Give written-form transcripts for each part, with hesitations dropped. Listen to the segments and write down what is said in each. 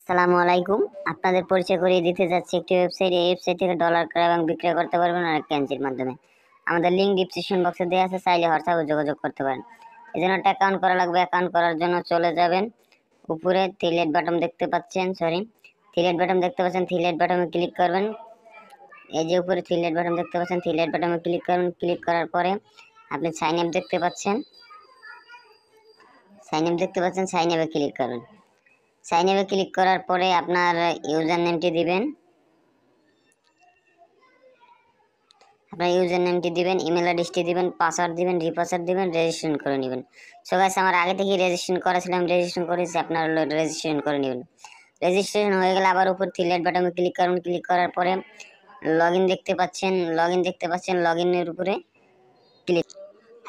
আসসালামু আলাইকুম। আপনাদের পরিচয় করিয়ে দিতে যাচ্ছি একটি ওয়েবসাইট। এই ওয়েবসাইট থেকে ডলার ক্রয় এবং বিক্রয় করতে পারবেন অনেক কারেন্সির মাধ্যমে। আমাদের লিঙ্ক ডিসক্রিপশন বক্সে দেওয়া আছে, চাইলে হোয়াটসঅ্যাপে যোগাযোগ করতে পারেন। এজন্য একটা অ্যাকাউন্ট করা লাগবে। অ্যাকাউন্ট করার জন্য চলে যাবেন উপরে থ্রিলেট বাটন দেখতে পাচ্ছেন, থ্রিলেট বাটন দেখতে পাচ্ছেন, থ্রিলেট বাটনে ক্লিক করবেন। এই যে উপরে থ্রিলেট বাটন দেখতে পাচ্ছেন, থ্রিলেট বাটনে ক্লিক করবেন। ক্লিক করার পরে আপনি সাইন আপ দেখতে পাচ্ছেন, সাইন আপে ক্লিক করবেন। সাইন আপে ক্লিক করার পরে আপনার ইউজার নেমটি দিবেন, ইমেল অ্যাড্রেসটি দিবেন, পাসওয়ার্ড দিবেন, রিপাসওয়ার্ড দিবেন, রেজিস্ট্রেশন করে নেবেন। সো গাইস, আমার আগে থেকে রেজিস্ট্রেশন করা ছিল, আমি রেজিস্ট্রেশন করেছি, আপনারা রেজিস্ট্রেশন করে নেবেন। রেজিস্ট্রেশন হয়ে গেলে আবার উপর থ্রিলেট বাটনে ক্লিক করুন। ক্লিক করার পরে লগইন দেখতে পাচ্ছেন, লগইনের উপরে ক্লিক।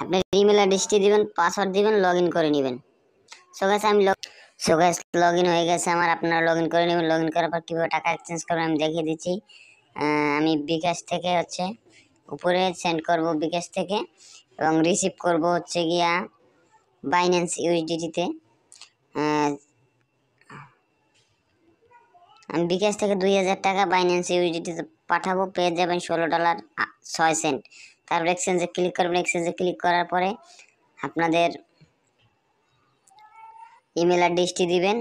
আপনার ইমেল অ্যাড্রেসটি দিবেন, পাসওয়ার্ড দিবেন, লগইন করে নেবেন। সো গাইস লগইন হয়ে গেছে আমার, আপনারা লগইন করে নেবেন। লগইন করার পর কীভাবে টাকা এক্সচেঞ্জ করবেন আমি দেখিয়ে দিচ্ছি। আমি বিকাশ থেকে উপরে সেন্ড করব বিকাশ থেকে, এবং রিসিভ করব গিয়া বাইন্যান্স ইউএসডিটিতে। আমি বিকাশ থেকে 2000 টাকা বাইন্যান্স ইউএসডিটিতে পাঠাবো, পেয়ে যাবেন $16.06। তারপর এক্সচেঞ্জে ক্লিক করবেন। এক্সচেঞ্জে ক্লিক করার পরে আপনাদের ইমেল অ্যাড্রেসটি দিবেন,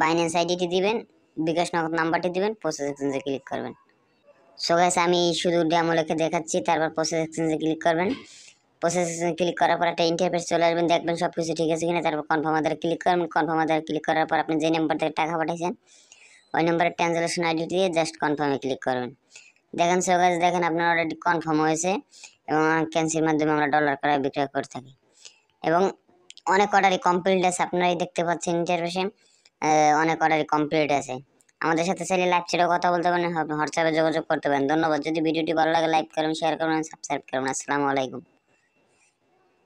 বাইন্যান্স আইডিটি দিবেন, বিকাশ নগদ নাম্বারটি দিবেন, প্রসেস এক্সচেঞ্জে ক্লিক করবেন। সো গাইস, আমি শুধু ডেমো লিখে দেখাচ্ছি, তারপর প্রসেস এক্সচেঞ্জে ক্লিক করবেন। প্রসেস এক্সচেঞ্জে ক্লিক করার পর একটা ইন্টারফেস চলে আসবেন, দেখবেন সব কিছু ঠিক আছে কিনা। তারপর কনফার্ম আদারে ক্লিক করবেন। কনফার্ম আদারে ক্লিক করার পর আপনি যে নাম্বার থেকে টাকা পাঠাইছেন ওই নাম্বারের ট্রানজাকশন আইডি দিয়ে জাস্ট কনফার্মে ক্লিক করবেন। দেখেন সো গাইস, দেখেন আপনার অলরেডি কনফার্ম হয়েছে, এবং ক্যান্সির মাধ্যমে আমরা ডলার ক্রয় বিক্রয় করে থাকি, এবং অনেক অর্ডারই কমপ্লিট আছে। আপনারাই দেখতে পাচ্ছেন ইন্টারফেসে অনেক অর্ডারই কমপ্লিট আছে। আমাদের সাথে চাইলে লাইভ চ্যাটেও কথা বলতে পারেন, হোয়াটসঅ্যাপে যোগাযোগ করতে পারেন। ধন্যবাদ। যদি ভিডিওটি ভালো লাগে লাইক করুন, শেয়ার করুন, সাবস্ক্রাইব করুন। আসসালামু আলাইকুম।